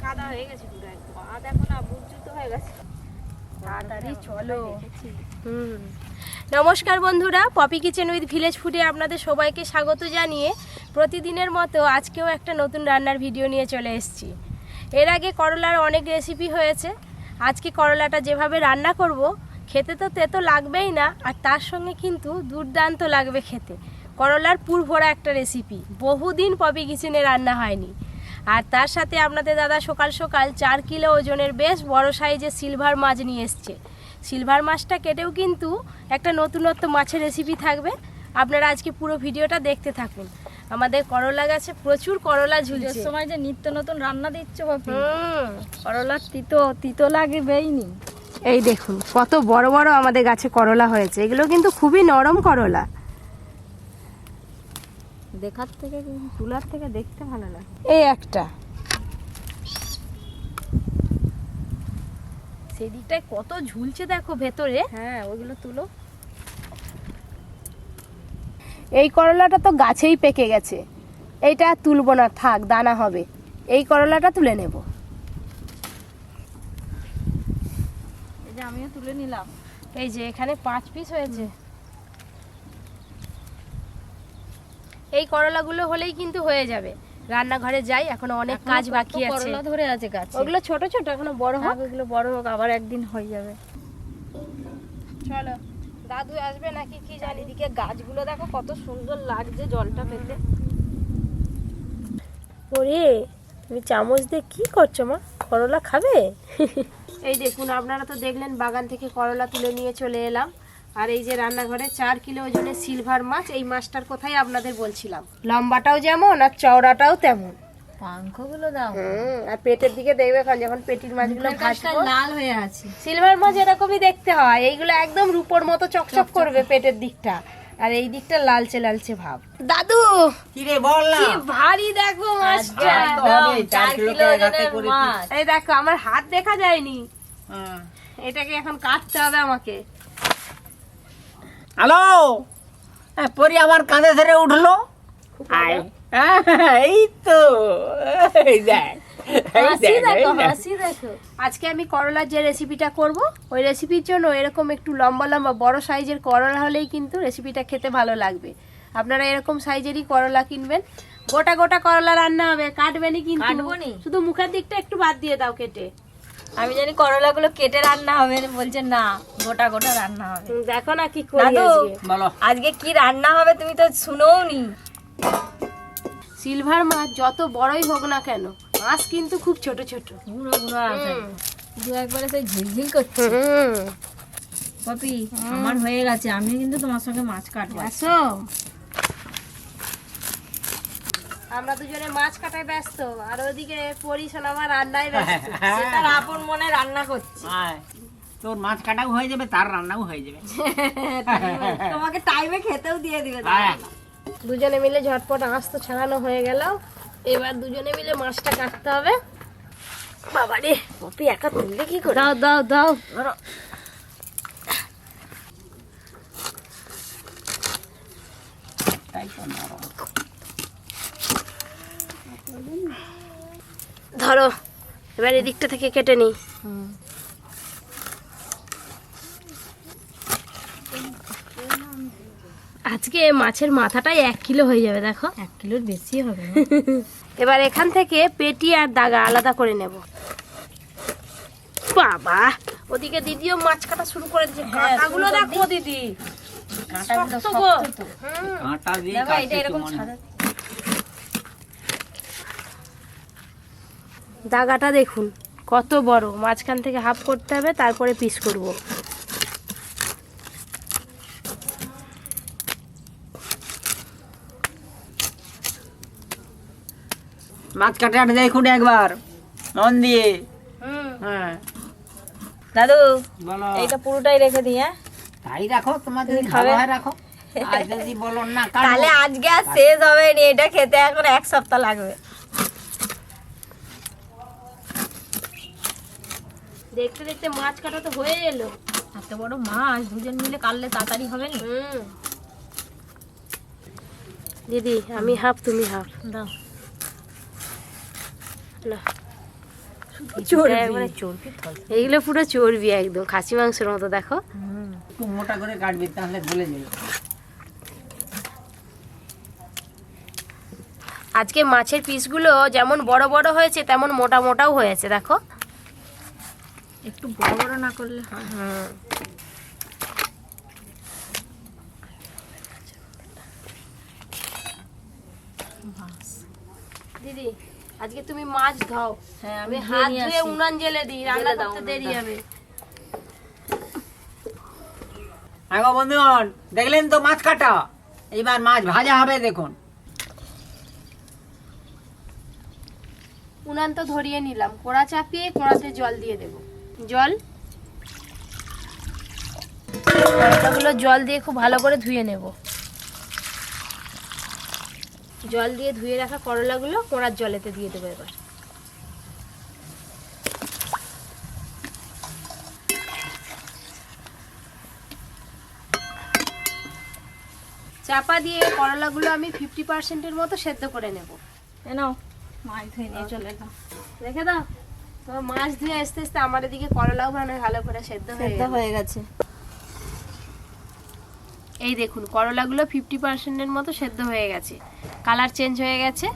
সাদা হয়ে গেছে পুরো একদম। আর দেখো না বুঝজুতো হয়ে গেছে। তাড়াতাড়ি চলো। নমস্কার বন্ধুরা, পপি কিচেন উইথ ভিলেজ ফুডে আপনাদের সবাইকে স্বাগত জানিয়ে প্রতিদিনের মতো আজকেও একটা নতুন রান্নার ভিডিও নিয়ে চলে এসেছি। এর আগে করলার অনেক রেসিপি হয়েছে। আজকে করলাটা যেভাবে রান্না করব, খেতে তো তেতো লাগবেই না, আর তার সঙ্গে কিন্তু দুর্দান্ত লাগবে খেতে। করলার পুর ভরা একটা রেসিপি, বহুদিন পপি কিচেনে রান্না হয়নি। আর তার সাথে আপনাদের দাদা সকাল সকাল 4 কিলো ওজনের বেশ বড় সাইজের সিলভার মাছ নিয়ে এসছে। সিলভার মাছটা কেটেও কিন্তু একটা নতুনত্ব মাছের রেসিপি থাকবে। আপনারা আজকে পুরো ভিডিওটা দেখতে থাকুন। আমাদের করলা গাছে প্রচুর করলা ঝুলছে। সময় যে নিত্য নতুন রান্না দিচ্ছ বাপি, করলার তিতো লাগবেই নি। এই দেখুন কত বড় বড় আমাদের গাছে করলা হয়েছে। এগুলো কিন্তু খুবই নরম করলা, দেখার থেকে তুলার থেকে দেখতে ভালো লাগে। এই একটা সেদিকটায় কত ঝুলছে দেখো ভেতরে। হ্যাঁ, ওইগুলো তুলো। এই করলাটা তো গাছেই পেকে গেছে, এইটা তুলবো না, থাক, দানা হবে। এই করলাটা তুলে নেব। এই যে আমিও তুলে নিলাম। এই যে এখানে 5 পিস হয়েছে। এই করলাগুলো হলেই কিন্তু হয়ে যাবে। রান্নাঘরে যাই, এখনো অনেক কাজ বাকি আছে। করলা ধরে আছে গাছে, ওগুলো ছোট ছোট, এখনো বড় হোক। ওগুলো বড় হোক, আবার একদিন হয়ে যাবে। চলো, দাদু আসবে নাকি কি জানি। এদিকে গাছগুলো দেখো কত সুন্দর লাগছে জলটা পেতে। ওরে, তুমি চামচ দিয়ে কি করছো মা? করলা খাবে? এই দেখুন, আপনারা তো দেখলেন বাগান থেকে করলা তুলে নিয়ে চলে এলাম। আর এই যে রান্নাঘরে 4 কিলো ওজনের সিলভার মাছ। এই মাছটার কথাই আপনাদের বলছিলাম, লম্বাটাও যেমন আর চওড়াটাও তেমন। পাঙ্খগুলো দাও। আর পেটের দিকে দেখবে, যখন পেটির মাছগুলো ভাজবো লাল হয়ে আছে। সিলভার মাছ এরকমই দেখতে হয়। এইগুলো একদম রূপোর মতো চকচক করবে পেটের দিকটা, আর এই দিকটা লালচে লালচে ভাব। দাদু কি রে বল না, কি ভারী দেখো মাছটা। 4 কিলো ওজনের মাছ। এই দেখো, আমার হাত দেখা যায়নি। এটাকে এখন কাটতে হবে আমাকে। হ্যালো, পরি আমার কাঁধে ধরে উঠলো। আয়, এই তো, এই দেখ, হাসি দেখো, হাসি দেখো। আজকে আমি করলার যে রেসিপিটা করব, ওই রেসিপির জন্য এরকম একটু লম্বা লম্বা বড় সাইজের করলা হলেই কিন্তু রেসিপিটা খেতে ভালো লাগবে। আপনারা এরকম সাইজেরই করলা কিনবেন। গোটা গোটা করলা রান্না হবে, কাটবেনি কিন্তু, শুধু মুখের দিকটা একটু বাদ দিয়ে দাও কেটে। আমি জানি করলাগুলো কেটে রান্না হবে, বলছে না গোটা গোটা রান্না হবে। দেখো না কি করি আজকে। বলো আজকে কি রান্না হবে তুমি তো শুনোও নি। সিলভার মাছ যত বড়ই হোক না কেন, মাছ কিন্তু খুব ছোট ছোট, গুঁড়ো গুঁড়ো আছে, দু একবারে সেই ঝিলঝিল করছে। পপি, আমার হয়ে গেছে, আমি কিন্তু তোমার সঙ্গে মাছ কাটবো। আসো, আমরা দুজনে মাছ কাটায় ব্যস্ত, আর ওদিকে পরিশোনা আমার রান্নায় ব্যস্ত। সে তার আপন মনে রান্না করছে। তোর মাছ কাটাও হয়ে যাবে, তার রান্নাও হয়ে যাবে। তোমাকে টাইমে খেতেও দিয়ে দিবে। দুজনে মিলে ঝটপট আঁচ তো ছাড়ানো হয়ে গেল। এবার দুজনে মিলে মাছটা কাটতে হবে। বাবা রে, পপি একা তুললে কি করে? দাও দাও দাও। তাই তো নরম। ধরো, এবার এদিকটা থেকে কেটে নিই। আজকে মাছের মাথাটাই 1 কিলো হয়ে যাবে, দেখো 1 কিলোর বেশি হবে। এবার এখান থেকে পেটি আর দাগা আলাদা করে নেব। বাবা, ওদিকে দিদিও মাছ কাটা শুরু করে দিয়েছে। কাঁটাগুলো দেখো দিদি, কাঁটাগুলো শক্ত গো। শক্ত তো। কাঁটা দিয়ে দেখো এটা কাটতে এরকম মনে সাদা। দাগাটা দেখুন কত বড়, মাঝখান থেকে হাফ করতে হবে, তারপরে পিস করব। মাছ কাটাটা দেখুন একবার মন দিয়ে। হ্যাঁ দাদু, বলো। এইটা পুরোটাই রেখে দিই। হ্যাঁ, তাই রাখো, তোমার যদি ভালো হয় রাখো, আর যদি বলো না তাহলে আজকে আর শেষ হবে না, এটা খেতে এখন 1 সপ্তাহ লাগবে। দেখতে দেখতে মাছ কাটা তো হয়ে এলো। এত বড় মাছ দুজন মিলে কাটলে তাড়াতাড়ি হবে না। দিদি, আমি হাফ তুমি হাফ। দাও। না, একবারে চর্বি। এইগুলো পুরো চর্বি, একদম খাসি মাংসের মতো। দেখো একটু মোটা করে কাটবি, তাহলে গলে যাবে। আজকে মাছের পিসগুলো যেমন বড় বড় হয়েছে তেমন মোটা মোটাও হয়েছে। দেখো একটু বড় বড় না করলে হয়। দিদি আজকে তুমি মাছ ধোও। হ্যাঁ, আমি আমি হাত নিয়ে ধুয়ে আসি। উনান জেলে দিই, রান্না জেলে দাও করতে দেরি উনানটা। হবে। আগো বন্ধুগণ, দেখলেন তো মাছ কাটা, এইবার মাছ ভাজা হবে। দেখুন উনান তো ধরিয়ে নিলাম, কড়া চাপিয়ে কড়াতে জল দিয়ে দেব। জল, কড়াগুলো জল দিয়ে খুব ভালো করে ধুয়ে নেব। জল দিয়ে ধুয়ে রাখা করলাগুলো কড়ার জলেতে দিয়ে দেবো এবার। চাপা দিয়ে করলাগুলো আমি 50%-এর মতো সেদ্ধ করে নেব। এ নাও, মাছ ধুয়ে নিয়ে চলে এলাম। রেখে দাও। তোমার মাছ ধুয়ে আস্তে আস্তে আমার এদিকে করলাও ভালো করে সেদ্ধ সেদ্ধ হয়ে গেছে। এই দেখুন করলাগুলো 50%-এর মতো সেদ্ধ হয়ে গেছে, কালার চেঞ্জ হয়ে গেছে।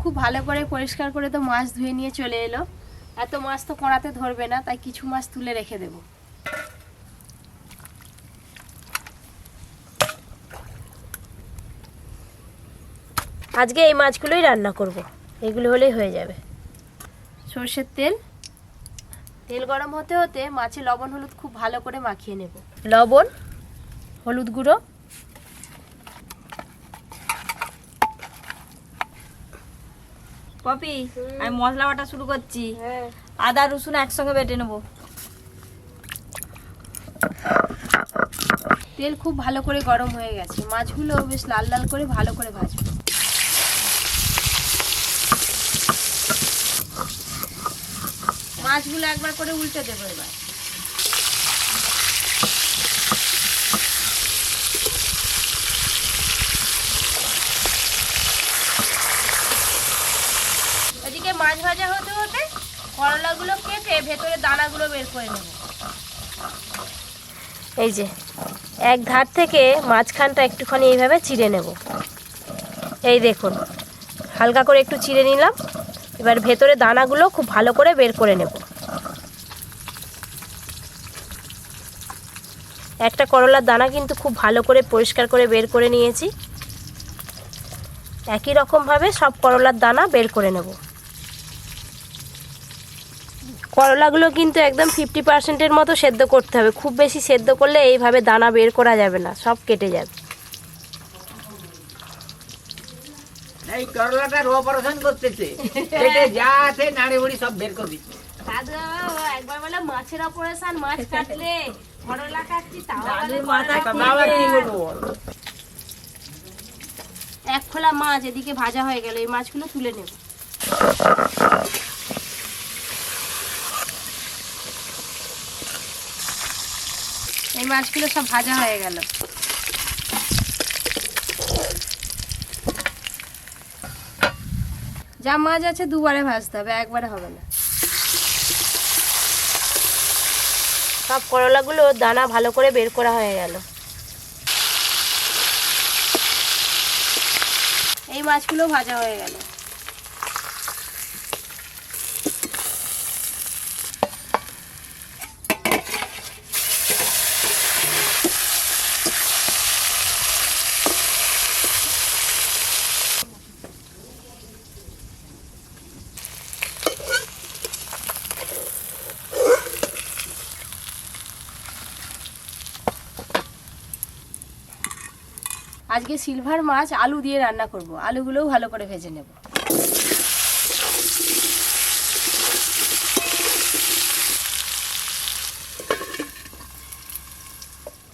খুব ভালো করে পরিষ্কার করে তো মাছ ধুয়ে নিয়ে চলে এলো। এত মাছ তো কড়াতে ধরবে না, তাই কিছু মাছ তুলে রেখে দেব। আজকে এই মাছগুলোই রান্না করব, এগুলো হলেই হয়ে যাবে। সর্ষের তেল, তেল গরম হতে হতে মাছে লবণ হলুদ খুব ভালো করে মাখিয়ে নেব। লবণ, হলুদ গুঁড়ো, পপি, আমি মশলা বাটা শুরু করছি। আদা রসুন একসঙ্গে বেটে নেবো। তেল খুব ভালো করে গরম হয়ে গেছে, মাছগুলো বেশ লাল লাল করে ভালো করে ভাজবো। মাছগুলো একবার করে উল্টে দেবো এবার। এদিকে মাছ ভাজা হতে হতে করলাগুলো কেটে ভেতরে দানাগুলো বের করে নেব। এই যে এক ধার থেকে মাঝখানটা একটুখানি এইভাবে চিড়ে নেব। এই দেখুন হালকা করে একটু চিড়ে নিলাম। এবার ভেতরে দানাগুলো খুব ভালো করে বের করে নেব। একটা করলার দানা কিন্তু খুব ভালো করে পরিষ্কার করে বের করে নিয়েছি। একই রকমভাবে সব করলার দানা বের করে নেব। করলাগুলো কিন্তু একদম 50%-এর মতো সেদ্ধ করতে হবে, খুব বেশি সেদ্ধ করলে এইভাবে দানা বের করা যাবে না, সব কেটে যাবে। এই করলাটার অপারেশন করতেছে, কেটে যা আছে নাড়ি বুড়ি সব বের করে দিচ্ছে। দাদু একবার বলে মাছের অপারেশন, মাছ কাটলে করলা কাটছি তাও দাদুর মাথা বাবা কি বলবো বল? এক খোলা মাছ এদিকে ভাজা হয়ে গেল, এই মাছগুলো তুলে নেব। এই মাছগুলো সব ভাজা হয়ে গেল। যা মাছ আছে দুবারে ভাজতে হবে, একবারে হবে না। সব করলাগুলো দানা ভালো করে বের করা হয়ে গেল। এই মাছগুলো ভাজা হয়ে গেল। আজকে সিলভার মাছ আলু দিয়ে রান্না করব, আলুগুলোও ভালো করে ভেজে নেব।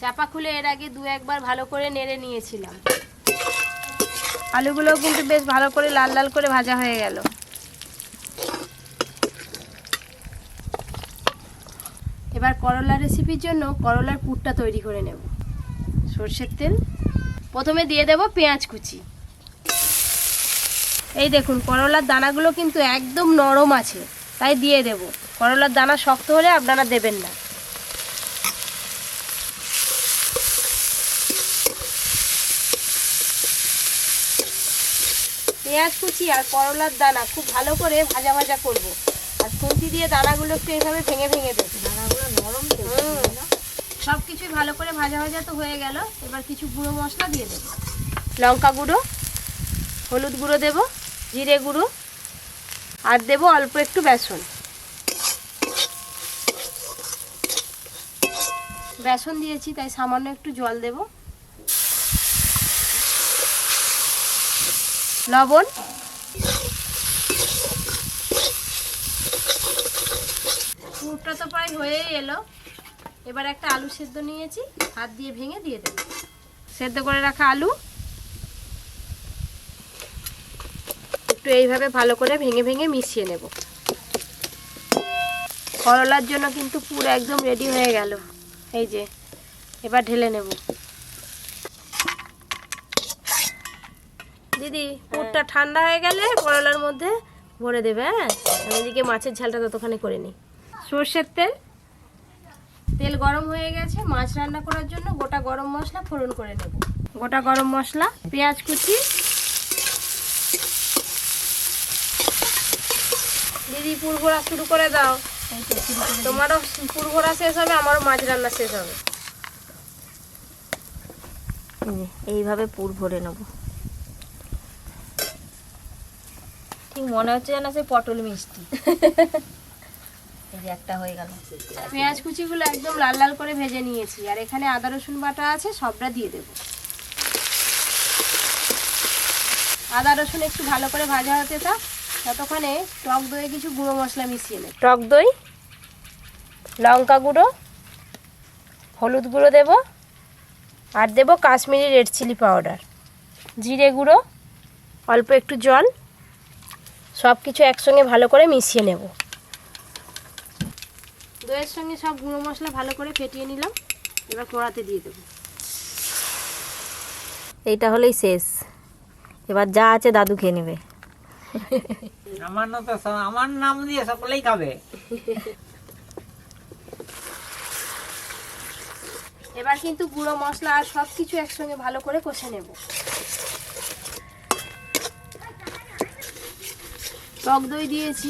চাপা খুলে এর আগে দু একবার ভালো করে নেড়ে নিয়েছিলাম। আলুগুলোও কিন্তু বেশ ভালো করে লাল লাল করে ভাজা হয়ে গেল। এবার করলা রেসিপির জন্য করলার পুরটা তৈরি করে নেব। সরষের তেল, প্রথমে দিয়ে দেব পেঁয়াজ কুচি। এই দেখুন করলার দানাগুলো কিন্তু একদম নরম আছে, তাই দিয়ে দেব। করলার দানা শক্ত হলে আপনারা দেবেন না। পেঁয়াজ কুচি আর করলার দানা খুব ভালো করে ভাজা ভাজা করব। আর খুন্তি দিয়ে দানাগুলো একটু এইভাবে ভেঙে ভেঙে দেব। দানাগুলো নরম তো, সব কিছুই ভালো করে ভাজা ভাজা তো হয়ে গেল। এবার কিছু গুঁড়ো মশলা দিয়ে দেব। লঙ্কা গুঁড়ো, হলুদ গুঁড়ো দেব, জিরে গুঁড়ো, আর দেব অল্প একটু বেসন। বেসন দিয়েছি তাই সামান্য একটু জল দেব। লবণ, পুরটা তো প্রায় হয়েই এলো। এবার একটা আলু সেদ্ধ নিয়েছি, হাত দিয়ে ভেঙে দিয়ে দেব। সেদ্ধ করে রাখা আলু একটু এইভাবে ভালো করে ভেঙে ভেঙে মিশিয়ে নেব। করলার জন্য কিন্তু পুরো একদম রেডি হয়ে গেল। এই যে এবার ঢেলে নেব। দিদি পুরটা ঠান্ডা হয়ে গেলে করলার মধ্যে ভরে দেবে। হ্যাঁ, আমি এদিকে মাছের ঝালটা ততক্ষণে করে নিই। সর্ষের তেল, তেল গরম হয়ে গেছে। মাছ রান্না করার জন্য গোটা গরম মশলা ফোড়ন করে নেব। গোটা গরম মশলা, পেঁয়াজ কুচি। দিদি পুর ভরা শুরু করে দাও। তোমারও পুর ভরা শেষ হবে, আমারও মাছ রান্না শেষ হবে। এইভাবে পুর ভরে নেব। ঠিক মনে হচ্ছে যেন সে পটল মিষ্টি। এই যে একটা হয়ে গেল। পেঁয়াজ কুচিগুলো একদম লাল লাল করে ভেজে নিয়েছি। আর এখানে আদা রসুন বাটা আছে, সবটা দিয়ে দেব। আদা রসুন একটু ভালো করে ভাজা হতে থাক, ততক্ষণে টক দইয়ে কিছু গুঁড়ো মশলা মিশিয়ে নেব। টক দই, লঙ্কা গুঁড়ো, হলুদ গুঁড়ো দেব, আর দেব কাশ্মীরি রেড চিলি পাউডার, জিরে গুঁড়ো, অল্প একটু জল। সব কিছু একসঙ্গে ভালো করে মিশিয়ে নেব। দইয়ের সঙ্গে সব গুঁড়ো মশলা ভালো করে ফেটিয়ে নিলাম। এবার কড়াতে দিয়ে দেব। এইটা হলেই শেষ। এবার যা আছে দাদু খেয়ে নেবে। আমার নাম দিয়ে সকলেই খাবে। এবার কিন্তু গুঁড়ো মশলা আর সব কিছু একসঙ্গে ভালো করে কষে নেব। টক দই দিয়েছি,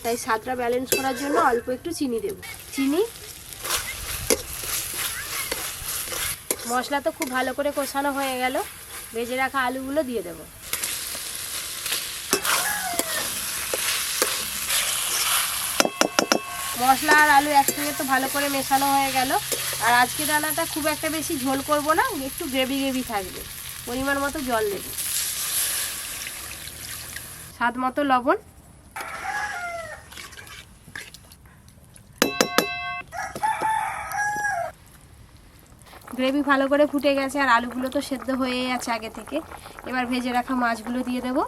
তাই স্বাদটা ব্যালেন্স করার জন্য অল্প একটু চিনি দেব। চিনি, মশলা তো খুব ভালো করে কষানো হয়ে গেল। ভেজে রাখা আলুগুলো দিয়ে দেব। মশলা আর আলু একসঙ্গে তো ভালো করে মেশানো হয়ে গেল। আর আজকে রান্নাটা খুব একটা বেশি ঝোল করব না, একটু গ্রেভি গ্রেভি থাকবে। পরিমাণ মতো জল দেব, স্বাদ মতো লবণ। গ্রেভি ভালো করে ফুটে গেছে আর আলুগুলো তো সেদ্ধ হয়েই আছে আগে থেকে। এবার ভেজে রাখা মাছগুলো দিয়ে দেব।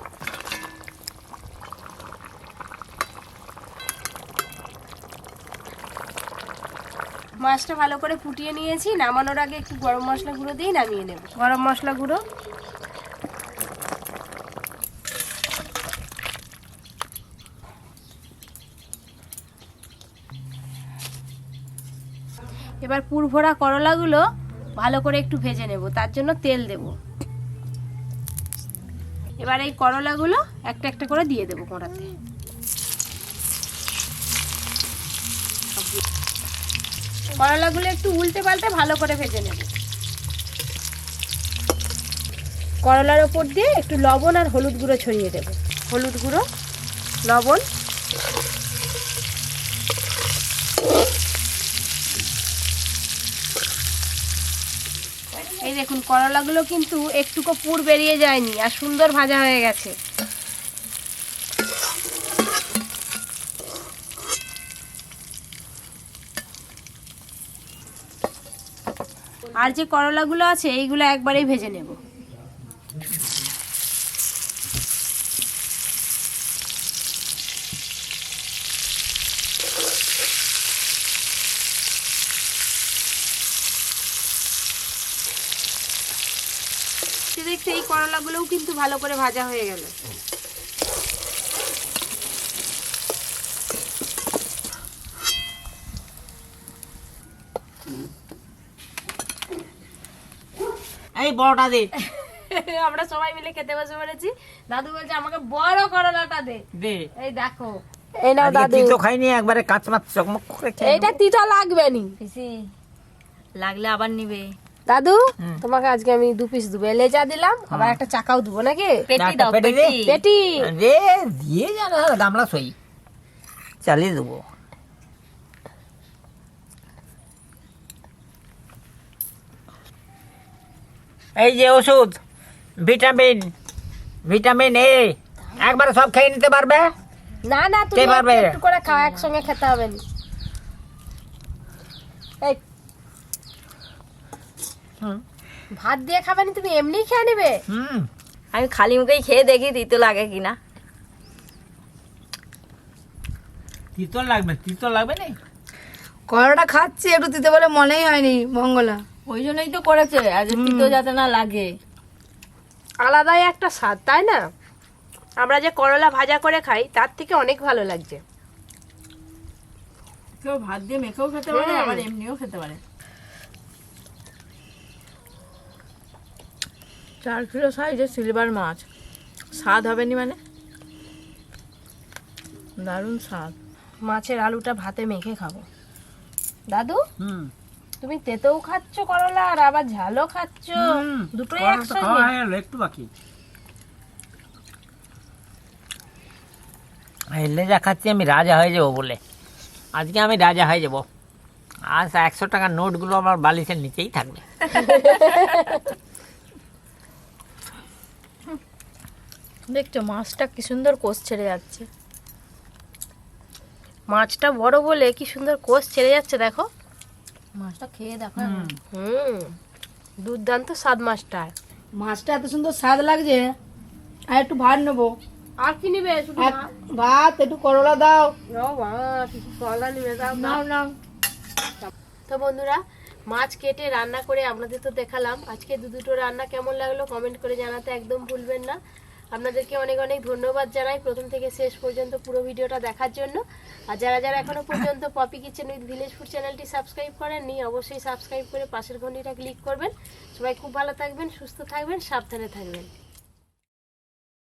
মাছটা ভালো করে ফুটিয়ে নিয়েছি। নামানোর আগে একটু গরম মশলা গুঁড়ো দিয়ে নামিয়ে নেব। গরম মশলা গুঁড়ো, এবার পুর ভরা করলাগুলো ভালো করে একটু ভেজে নেব, তার জন্য তেল দেব। এবার এই করলাগুলো একটা একটা করে দিয়ে দেবো কড়াতে। করলাগুলো একটু উল্টে পাল্টে ভালো করে ভেজে নেব। করলার ওপর দিয়ে একটু লবণ আর হলুদ গুঁড়ো ছড়িয়ে দেব। হলুদ গুঁড়ো, লবণ, এই দেখুন করলাগুলো কিন্তু একটুকু পুর বেরিয়ে যায়নি আর সুন্দর ভাজা হয়ে গেছে। আর যে করলাগুলো আছে এইগুলো একবারেই ভেজে নেব। আস্তে এই করলাগুলোও কিন্তু ভালো করে ভাজা হয়ে গেল। এই বড়টা দে আমরা সবাই মিলে খেতে বসে পড়েছি। দাদু বলছে আমাকে বড় করলাটা দে। দে এই দেখো, এই নাও আজকে দাদু। তিতো খাইনি, একবারে কাঁচ মাছ চকমক করে খেয়ে এইটা তিতা লাগবে নি পিসি লাগলে আবার নিবে। দাদু, তোমাকে আজকে আমি 2 পিস দেবো, লেজা দিলাম, আবার একটা চাকাও দেবো নাকি? পেটি একটা দাও পেটি দে। পেটি। পেটি রে দিয়ে জানা গামলা সই চালিয়ে দেবো। এই যে ওষুধ, ভিটামিন ভিটামিন এ, একবারে সব খেয়ে নিতে পারবে? না না, তুমি কে পারবে? একটু করে খাও, একসঙ্গে খেতে হবে না। এই ভাত দিয়ে খাবে না, তুমি এমনি খেয়ে নেবে? হুম, আমি খালি মুখেই খেয়ে দেখি তিতো লাগে কিনা। তিতো লাগবে, তিতো লাগবে না? করলাটা খাচ্ছি একটু দিতে বলে মনেই হয়নি মঙ্গলা। ওই জন্যই তো করেছে, আজ তিতো যাতে না লাগে। আলাদাই একটা স্বাদ, তাই না? আমরা যে করলা ভাজা করে খাই তার থেকে অনেক ভালো লাগছে। কেউ ভাত দিয়ে মেখেও খেতে পারে, আবার এমনিও খেতে পারে। 4 কিলো সাইজের সিলভার মাছ, স্বাদ হবে নি মানে? দারুণ স্বাদ। মাছের আলুটা ভাতে মেখে খাবো। দাদু, হুম, তুমি তেতেও খাচ্ছ করলা আর আবার ঝালও খাচ্ছ, দুটোই একসঙ্গে? একটু বাকি। লেজা খাচ্ছি আমি রাজা হয়ে যাবো বলে, আজকে আমি রাজা হয়ে যাব। আজ 100 টাকার নোটগুলো আমার বালিশের নিচেই থাকবে। দেখছো মাছটা কি সুন্দর কোষ ছেড়ে যাচ্ছে। মাছটা বড় বলে কি সুন্দর কোষ ছেড়ে যাচ্ছে, দেখো। মাছটা খেয়ে দেখো। দুর্দান্ত স্বাদ মাছটার। মাছটা এত সুন্দর স্বাদ লাগছে, আর একটু ভাত নেবো। আর কি নিবে? শুধু ভাত একটু করলা দাও। করলা নিবে, দাও নাও নাও। তো বন্ধুরা, মাছ কেটে রান্না করে আপনাদের তো দেখালাম। আজকে দুটো রান্না কেমন লাগলো কমেন্ট করে জানাতে একদম ভুলবেন না। আপনাদেরকে অনেক অনেক ধন্যবাদ জানাই প্রথম থেকে শেষ পর্যন্ত পুরো ভিডিওটা দেখার জন্য। আর যারা যারা এখনো পর্যন্ত poppy kitchen with village food চ্যানেলটি সাবস্ক্রাইব করেননি, অবশ্যই সাবস্ক্রাইব করে পাশের ঘন্টিটা ক্লিক করবেন। সবাই খুব ভালো থাকবেন, সুস্থ থাকবেন, সাবধানে থাকবেন।